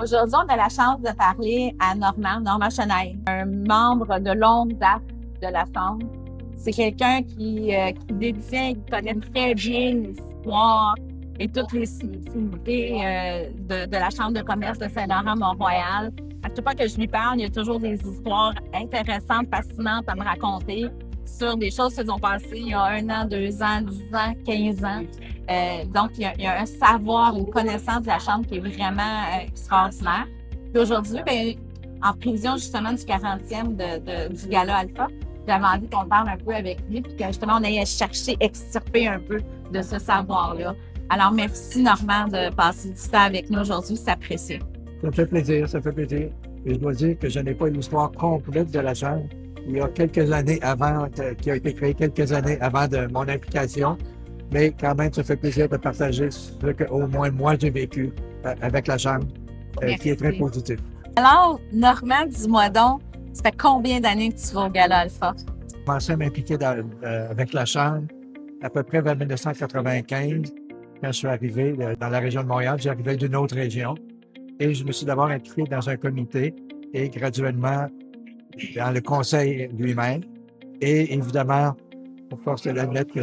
Aujourd'hui, on a la chance de parler à Normand Chenaille, un membre de longue date de la Chambre. C'est quelqu'un qui détient, qui connaît très bien l'histoire et toutes les similitudes de la Chambre de commerce de Saint-Laurent-Mont-Royal. À chaque fois que je lui parle, il y a toujours des histoires intéressantes, fascinantes à me raconter sur des choses qui se sont passées il y a 1 an, 2 ans, 10 ans, 15 ans. Donc, il y a un savoir, une connaissance de la Chambre qui est vraiment extraordinaire. Puis aujourd'hui, en prévision justement du 40e du Gala Alpha, j'avais envie qu'on parle un peu avec lui, puis que justement, on aille chercher, extirper un peu de ce savoir-là. Alors, merci Normand de passer du temps avec nous aujourd'hui, c'est apprécié. Ça me fait plaisir, ça fait plaisir. Et je dois dire que je n'ai pas une histoire complète de la Chambre. Il y a quelques années avant, qui a été créée quelques années avant de mon implication, mais quand même, ça fait plaisir de partager ce qu'au moins moi j'ai vécu avec la Chambre, qui est très positif. Alors, Normand, dis-moi donc, ça fait combien d'années que tu vas au Gala Alpha? J'ai commencé à m'impliquer avec la Chambre à peu près vers 1995, quand je suis arrivé dans la région de Montréal. J'arrivais d'une autre région et je me suis d'abord impliqué dans un comité et graduellement dans le conseil lui-même. Et évidemment, pour force de l'admettre que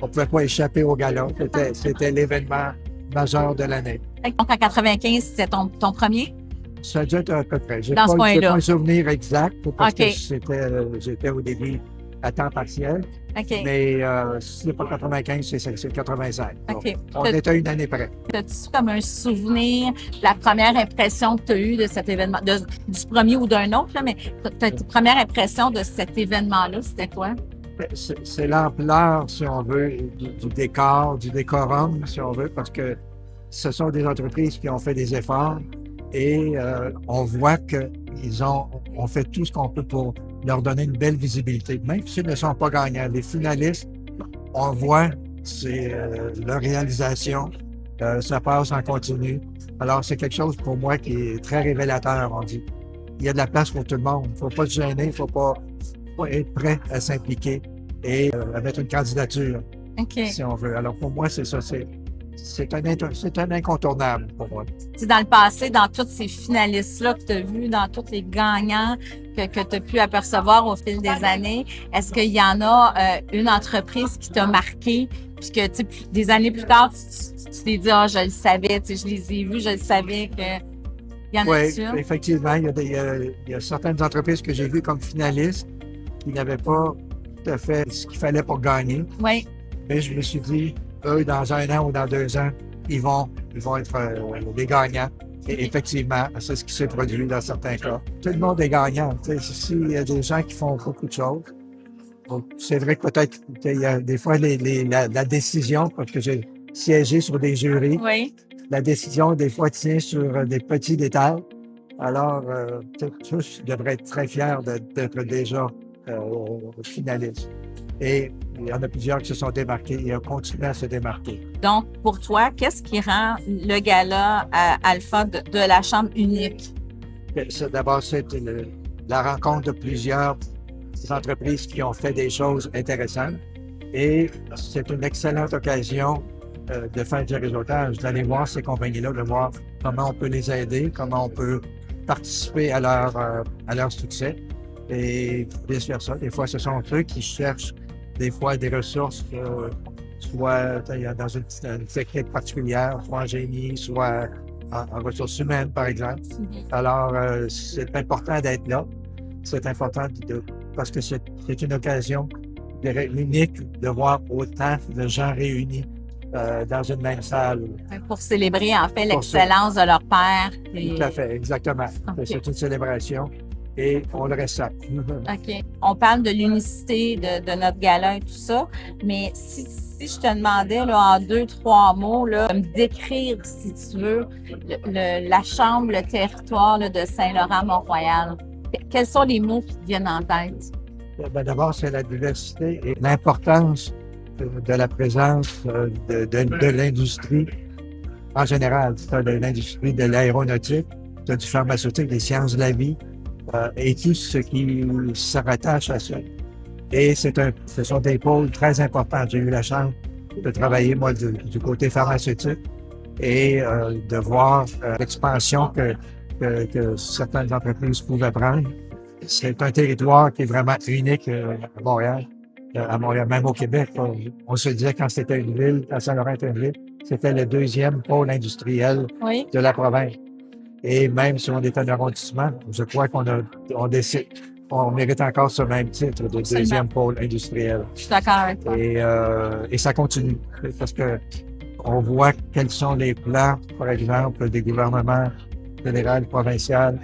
on ne pouvait pas échapper au gala. C'était l'événement majeur de l'année. Donc, en 95, c'était ton premier? Ça a dû être à peu près. J'ai Dans ce coin-là. pas un souvenir exact parce OK. que j'étais au début à temps partiel. OK. Mais si c'est pas 95, c'est 85. OK. Donc, on était une année près. As-tu comme un souvenir, la première impression que tu as eue de cet événement, du premier ou d'un autre, là, mais ta première impression de cet événement-là, c'était quoi? C'est l'ampleur, si on veut, du décor, du décorum, si on veut, parce que ce sont des entreprises qui ont fait des efforts et on voit qu'ils ont fait tout ce qu'on peut pour leur donner une belle visibilité. Même s'ils ne sont pas gagnants, les finalistes, on voit leur réalisation, ça passe en continu. Alors, c'est quelque chose pour moi qui est très révélateur, on dit. Il y a de la place pour tout le monde. Il ne faut pas se gêner, il ne faut pas être prêt à s'impliquer et à mettre une candidature, si on veut. Alors, pour moi, c'est ça. C'est un incontournable pour moi. Dans le passé, dans tous ces finalistes-là que tu as vus, dans tous les gagnants que tu as pu apercevoir au fil des années, est-ce qu'il y en a une entreprise qui t'a marqué, puis que des années plus tard, tu t'es dit « Ah, je le savais, je les ai vus, je le savais qu'il y en a dessus. » Oui, effectivement, il y a certaines entreprises que j'ai vues comme finalistes qui n'avaient pas tout à fait ce qu'il fallait pour gagner. Oui. Mais je me suis dit, eux, dans 1 an ou dans 2 ans, ils vont être des gagnants. Et effectivement, c'est ce qui s'est produit dans certains cas. Tout le monde est gagnant. S'il y a des gens qui font beaucoup de choses, c'est vrai que peut-être qu'il y a des fois la décision, parce que j'ai siégé sur des jurys, oui. La décision, des fois, tient sur des petits détails. Alors, tous devraient être très fiers d'être déjà finalistes. Et il y en a plusieurs qui se sont démarqués et ont continué à se démarquer. Donc, pour toi, qu'est-ce qui rend le gala Alpha de la Chambre unique? D'abord, c'est la rencontre de plusieurs entreprises qui ont fait des choses intéressantes. Et c'est une excellente occasion de faire du réseautage, d'aller voir ces compagnies-là, de voir comment on peut les aider, comment on peut participer à leur succès. Et vice-versa. Des fois, ce sont eux qui cherchent des fois des ressources, soit dans une technique particulière, soit en génie, soit en ressources humaines, par exemple. Alors, c'est important d'être là. C'est important parce que c'est une occasion unique de voir autant de gens réunis dans une même salle. Pour célébrer, en fait, l'excellence de leur père. Tout à fait, exactement. Okay. C'est une célébration. Et on le ressent. OK. On parle de l'unicité de notre gala et tout ça, mais si je te demandais là, en 2-3 mots, là, de me décrire, si tu veux, la chambre, le territoire là, de Saint-Laurent-Mont-Royal, quels sont les mots qui te viennent en tête? D'abord, c'est la diversité et l'importance de la présence de l'industrie en général, de l'industrie de l'aéronautique, du pharmaceutique, des sciences de la vie, et tout ce qui se rattache à ça. Et ce sont des pôles très importants. J'ai eu la chance de travailler, moi, du côté pharmaceutique. et de voir l'expansion que certaines entreprises pouvaient prendre. C'est un territoire qui est vraiment unique à Montréal. À Montréal, même au Québec. On se disait quand c'était une ville, quand Saint-Laurent était une ville, c'était le deuxième pôle industriel Oui, de la province. Et même si on est un arrondissement, je crois on mérite encore ce même titre de Absolument. deuxième pôle industriel. je suis d'accord avec toi. Et ça continue parce que on voit quels sont les plans, par exemple, des gouvernements fédéral, provincial,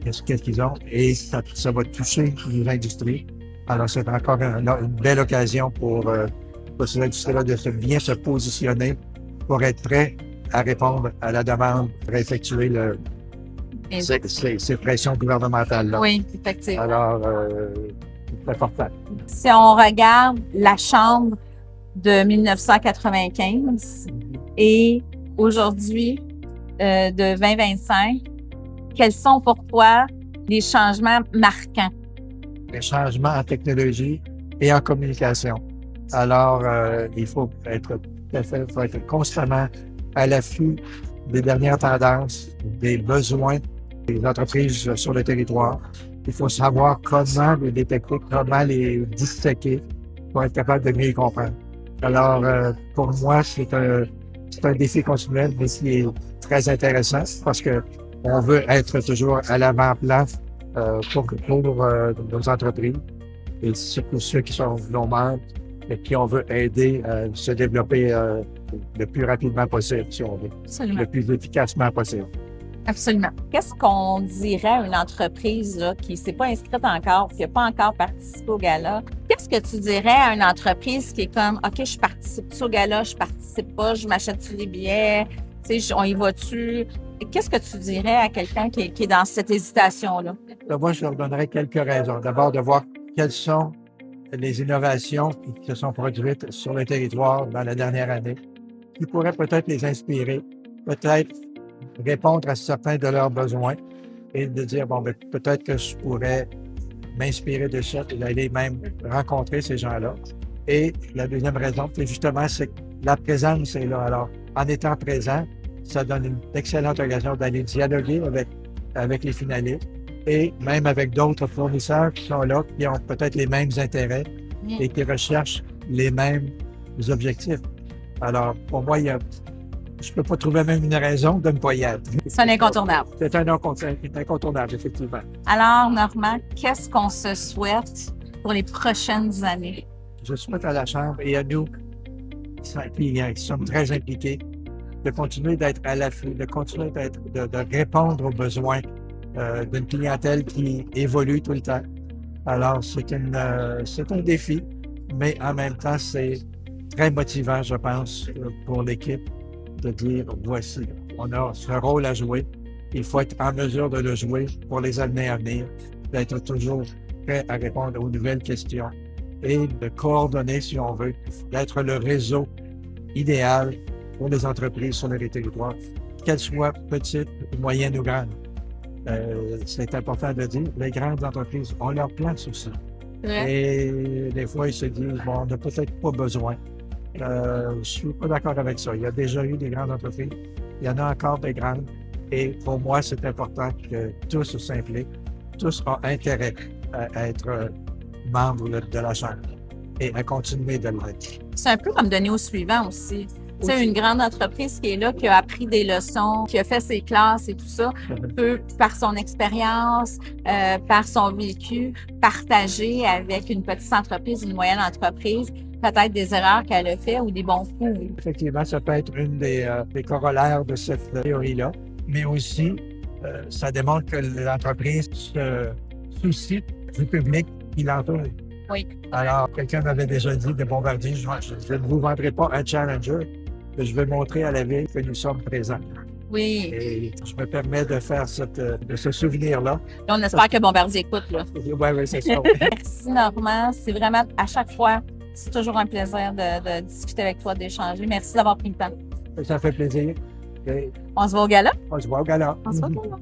qu'est-ce qu'ils ont, et ça va toucher les industries. Alors, c'est encore une belle occasion pour ces industries-là de bien se positionner pour être prêts à répondre à la demande, pour effectuer ces pressions gouvernementales-là. Oui, effectivement. Alors, c'est important. Si on regarde la Chambre de 1995 et aujourd'hui de 2025, quels sont pour toi les changements marquants? Les changements en technologie et en communication. Alors, il faut être constamment à l'affût des dernières tendances, des besoins des entreprises sur le territoire. Il faut savoir comment les détecter, comment les disséquer pour être capable de mieux les comprendre. Alors, pour moi, c'est un défi continuel, mais qui est très intéressant parce que on veut être toujours à l'avant-plan pour nos entreprises et surtout ceux qui sont nos membres et qui on veut aider à se développer le plus rapidement possible, si on veut, Absolument. le plus efficacement possible. Absolument. Qu'est-ce qu'on dirait à une entreprise là, qui ne s'est pas inscrite encore, qui n'a pas encore participé au gala? Qu'est-ce que tu dirais à une entreprise qui est comme, OK, je participe au gala, je participe pas, je m'achète-tu des billets, on y va-tu? Qu'est-ce que tu dirais à quelqu'un qui est dans cette hésitation-là? Moi, je leur donnerais quelques raisons. D'abord, de voir quelles sont les innovations qui se sont produites sur le territoire dans la dernière année, qui pourraient peut-être les inspirer, peut-être répondre à certains de leurs besoins et de dire, bon, ben, peut-être que je pourrais m'inspirer de ça et d'aller même rencontrer ces gens-là. Et la deuxième raison, c'est justement, c'est que la présence est là. Alors, en étant présent, ça donne une excellente occasion d'aller dialoguer avec les finalistes et même avec d'autres fournisseurs qui sont là, qui ont peut-être les mêmes intérêts et qui recherchent les mêmes objectifs. Alors, pour moi, je ne peux pas trouver même une raison de ne pas y être. C'est un incontournable. C'est un incontournable, effectivement. Alors, Normand, qu'est-ce qu'on se souhaite pour les prochaines années? Je souhaite à la Chambre et à nous, qui sommes très impliqués, de continuer d'être à l'affût, de continuer de répondre aux besoins d'une clientèle qui évolue tout le temps. Alors, c'est un défi, mais en même temps, c'est très motivant, je pense, pour l'équipe de dire, voici, on a ce rôle à jouer. Il faut être en mesure de le jouer pour les années à venir, d'être toujours prêt à répondre aux nouvelles questions et de coordonner, si on veut, d'être le réseau idéal pour les entreprises sur les territoires, qu'elles soient petites, moyennes ou grandes. C'est important de dire, les grandes entreprises ont leur place aussi. Ouais. Et des fois, ils se disent, bon, on n'a peut-être pas besoin. Je ne suis pas d'accord avec ça. Il y a déjà eu des grandes entreprises. Il y en a encore des grandes. Et pour moi, c'est important que tous s'impliquent. Tous ont intérêt à être membres de la Chambre et à continuer de l'être. C'est un peu comme donner au suivant aussi. Tu sais, une grande entreprise qui est là, qui a appris des leçons, qui a fait ses classes et tout ça, peut, par son expérience, par son vécu, partager avec une petite entreprise, une moyenne entreprise, peut-être des erreurs qu'elle a fait ou des bons coups. Effectivement, ça peut être une des corollaires de cette théorie-là, mais aussi, ça démontre que l'entreprise se soucie du public qui l'entoure. Oui. Alors, quelqu'un m'avait déjà dit de Bombardier, je ne vous vendrai pas un challenger, mais je vais montrer à la ville que nous sommes présents. Oui. Et je me permets de faire de ce souvenir-là. Et on espère que Bombardier écoute, là. Oui, c'est ça. Merci, Normand. C'est vraiment, à chaque fois, c'est toujours un plaisir de discuter avec toi, d'échanger. Merci d'avoir pris le temps. Ça fait plaisir. Et On se voit au gala? on se voit au gala. On se voit au gala.